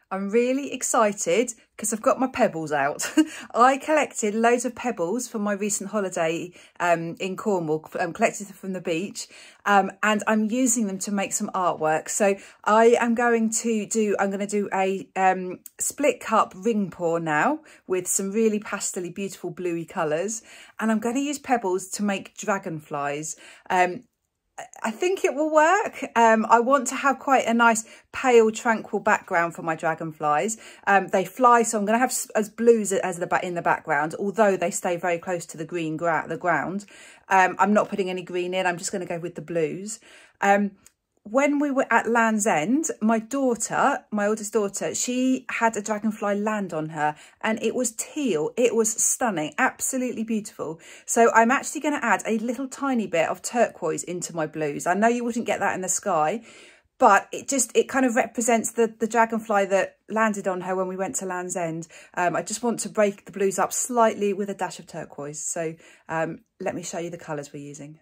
I'm really excited because I've got my pebbles out. I collected loads of pebbles for my recent holiday in Cornwall, collected them from the beach, and I'm using them to make some artwork. So I'm going to do a split cup ring pour now with some really pastely beautiful bluey colours, and I'm going to use pebbles to make dragonflies. I think it will work. I want to have quite a nice pale tranquil background for my dragonflies. They fly, so I'm going to have as blues as in the background, although they stay very close to the ground. I'm not putting any green in. I'm just going to go with the blues. When we were at Land's End, my oldest daughter, she had a dragonfly land on her and it was teal. It was stunning, absolutely beautiful. So I'm actually going to add a little tiny bit of turquoise into my blues. I know you wouldn't get that in the sky, but it kind of represents the dragonfly that landed on her when we went to Land's End. I just want to break the blues up slightly with a dash of turquoise. So let me show you the colours we're using.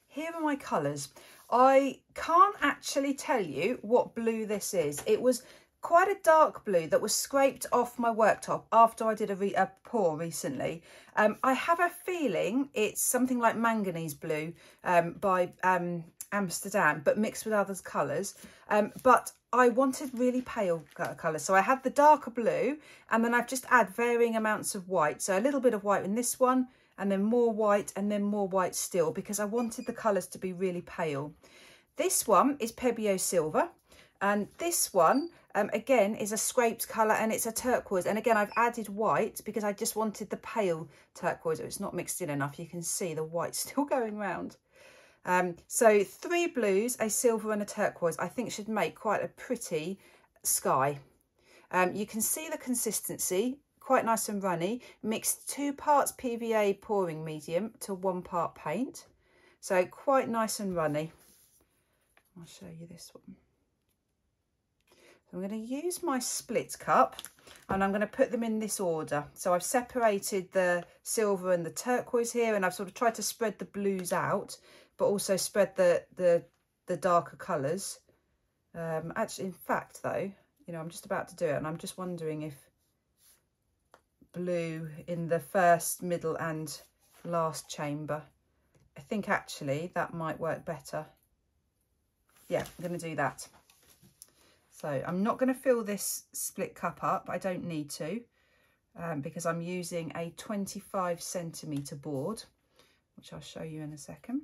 Here are my colours. I can't actually tell you what blue this is. It was quite a dark blue that was scraped off my worktop after I did a pour recently. I have a feeling it's something like manganese blue by Amsterdam, but mixed with other colours. But I wanted really pale colours. So I had the darker blue, and then I've just add varying amounts of white. So a little bit of white in this one, and then more white, and then more white still, because I wanted the colours to be really pale. This one is Pebbio Silver, and this one, again, is a scraped colour, and it's a turquoise. And again, I've added white because I just wanted the pale turquoise. It's not mixed in enough. You can see the white still going round. So 3 blues, a silver and a turquoise, I think should make quite a pretty sky. You can see the consistency. Quite nice and runny. Mixed 2 parts PVA pouring medium to 1 part paint. So quite nice and runny. I'll show you this one. So I'm going to use my split cup and I'm going to put them in this order. So I've separated the silver and the turquoise here, and I've sort of tried to spread the blues out, but also spread the darker colours. Actually, in fact, though, you know, I'm just about to do it, and I'm just wondering if blue in the first, middle and last chamber. I think actually that might work better. Yeah, I'm going to do that. So I'm not going to fill this split cup up. I don't need to, because I'm using a 25 centimetre board, which I'll show you in a second.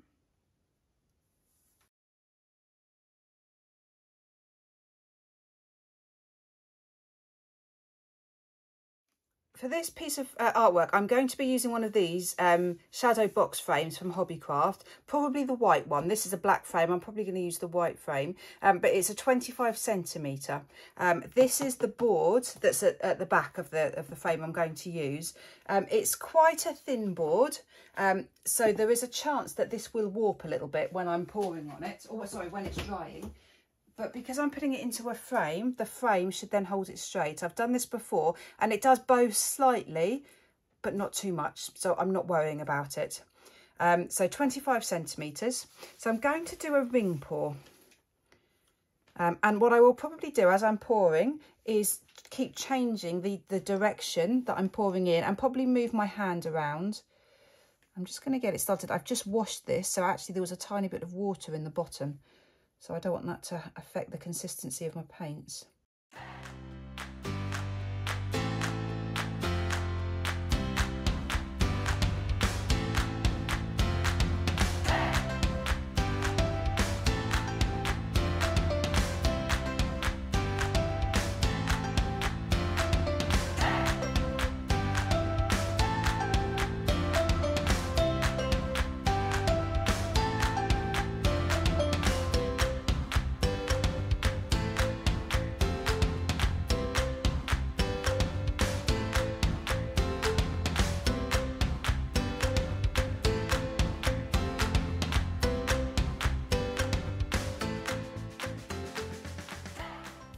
For this piece of artwork, I'm going to be using one of these shadow box frames from Hobbycraft, probably the white one. This is a black frame. I'm probably going to use the white frame, but it's a 25 centimetre. This is the board that's at the back of the frame I'm going to use. It's quite a thin board, so there is a chance that this will warp a little bit when I'm pouring on it, or sorry, when it's drying. But because I'm putting it into a frame, the frame should then hold it straight. I've done this before and it does bow slightly, but not too much. So I'm not worrying about it. So 25 centimetres. So I'm going to do a ring pour. And what I will probably do as I'm pouring is keep changing the direction that I'm pouring in, and probably move my hand around. I'm just going to get it started. I've just washed this, so actually there was a tiny bit of water in the bottom. So I don't want that to affect the consistency of my paints.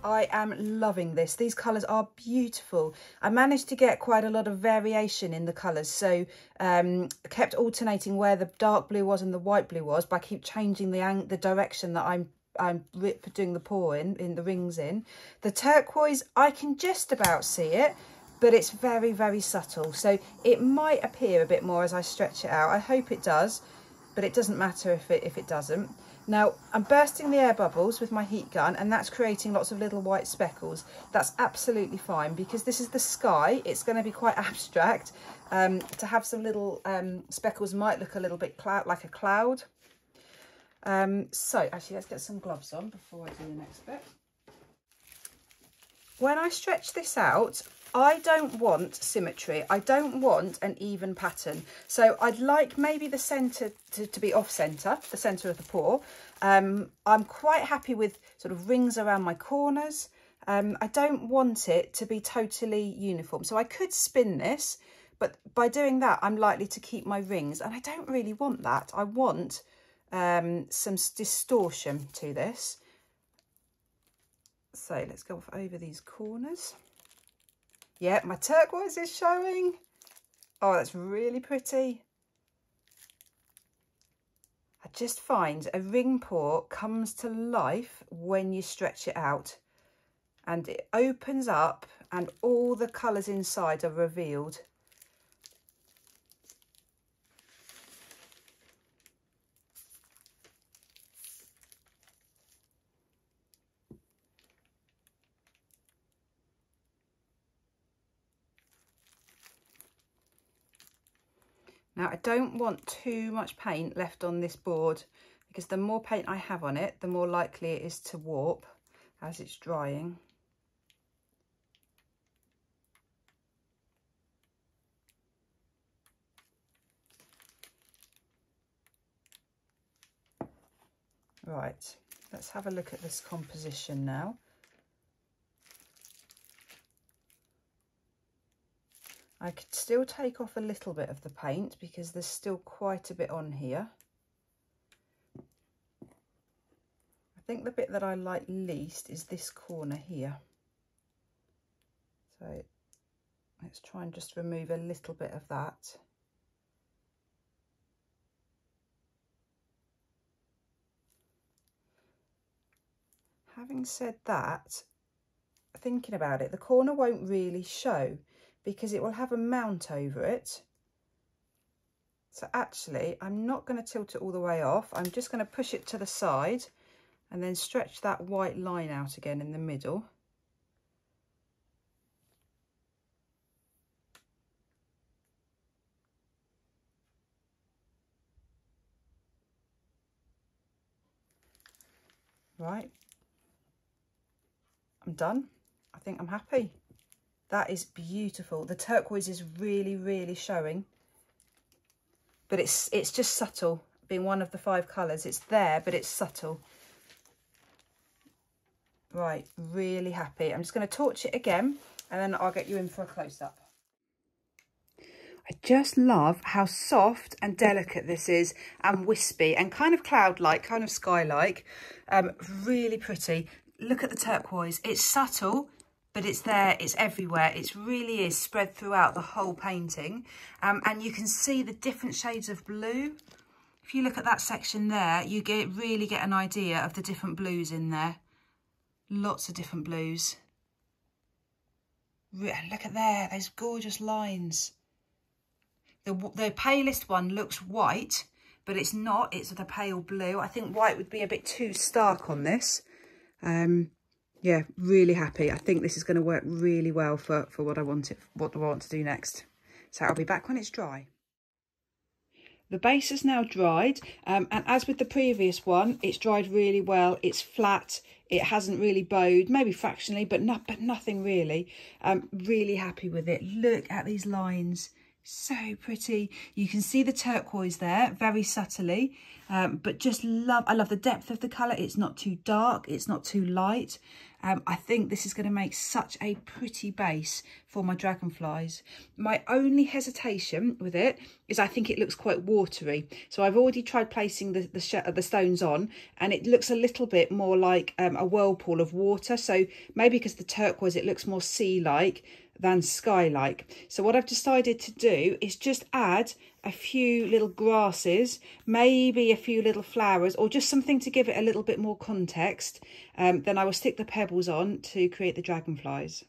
I am loving this. These colours are beautiful. I managed to get quite a lot of variation in the colours, so kept alternating where the dark blue was and the white blue was, but I keep changing the direction that I'm for doing the pouring in the rings in. The turquoise, I can just about see it, but it's very, very subtle. So it might appear a bit more as I stretch it out. I hope it does, but it doesn't matter if it doesn't. Now, I'm bursting the air bubbles with my heat gun, and that's creating lots of little white speckles. That's absolutely fine, because this is the sky. It's going to be quite abstract. To have some little speckles might look a little bit like a cloud. So, actually, let's get some gloves on before I do the next bit. When I stretch this out, I don't want symmetry. I don't want an even pattern. So I'd like maybe the centre to be off centre, the centre of the pour. I'm quite happy with sort of rings around my corners. I don't want it to be totally uniform. So I could spin this, but by doing that, I'm likely to keep my rings. And I don't really want that. I want some distortion to this. So let's go over these corners. Yeah, my turquoise is showing. Oh, that's really pretty. I just find a ring pour comes to life when you stretch it out, and it opens up and all the colours inside are revealed. Now, I don't want too much paint left on this board, because the more paint I have on it, the more likely it is to warp as it's drying. Right, let's have a look at this composition now. I could still take off a little bit of the paint because there's still quite a bit on here. I think the bit that I like least is this corner here. So let's try and just remove a little bit of that. Having said that, thinking about it, the corner won't really show because it will have a mount over it. So actually, I'm not going to tilt it all the way off. I'm just going to push it to the side and then stretch that white line out again in the middle. Right, I'm done. I think I'm happy. That is beautiful. The turquoise is really, really showing. But it's just subtle, being one of the 5 colours. It's there, but it's subtle. Right, really happy. I'm just going to torch it again, and then I'll get you in for a close-up. I just love how soft and delicate this is, and wispy, and kind of cloud-like, kind of sky-like. Really pretty. Look at the turquoise. It's subtle, but it's there, it's everywhere. It really is spread throughout the whole painting. And you can see the different shades of blue. If you look at that section there, you really get an idea of the different blues in there. Lots of different blues. Look at there, those gorgeous lines. The palest one looks white, but it's not, it's the pale blue. I think white would be a bit too stark on this. Yeah, really happy. I think this is going to work really well for what I want to do next. So I'll be back when it's dry. The base is now dried, and as with the previous one, it's dried really well. It's flat. It hasn't really bowed, maybe fractionally, but nothing really. Really happy with it. Look at these lines. So pretty. You can see the turquoise there very subtly, but I love the depth of the colour. It's not too dark, it's not too light. I think this is going to make such a pretty base for my dragonflies. My only hesitation with it is I think it looks quite watery. So I've already tried placing the stones on, and it looks a little bit more like a whirlpool of water. So maybe because the turquoise, it looks more sea-like. than sky-like. So what I've decided to do is just add a few little grasses, maybe a few little flowers, or just something to give it a little bit more context. Then I will stick the pebbles on to create the dragonflies.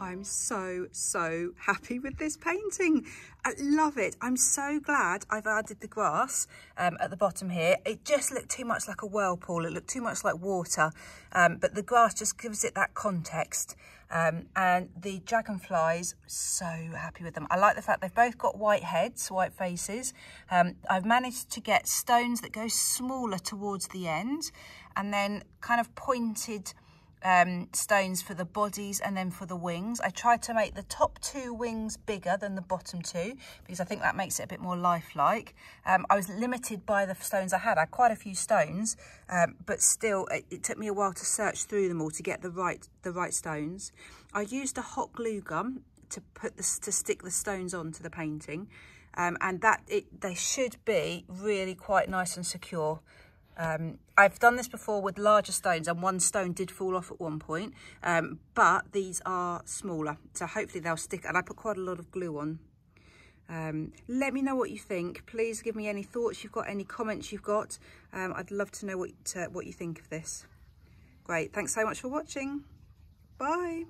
I'm so happy with this painting. I love it. I'm so glad I've added the grass at the bottom here. It just looked too much like a whirlpool. It looked too much like water, but the grass just gives it that context. And the dragonflies, so happy with them. I like the fact they've both got white heads, white faces. I've managed to get stones that go smaller towards the end, and then kind of pointed stones for the bodies and then for the wings. I tried to make the top two wings bigger than the bottom two because I think that makes it a bit more lifelike. I was limited by the stones I had. I had quite a few stones, but still it took me a while to search through them all to get the right stones. I used a hot glue gun to stick the stones onto the painting, and they should be really quite nice and secure. I've done this before with larger stones, and one stone did fall off at one point, but these are smaller, so hopefully they'll stick, and I put quite a lot of glue on. Let me know what you think. Please give me any thoughts you've got, any comments you've got. I'd love to know what you think of this. Great, thanks so much for watching. Bye.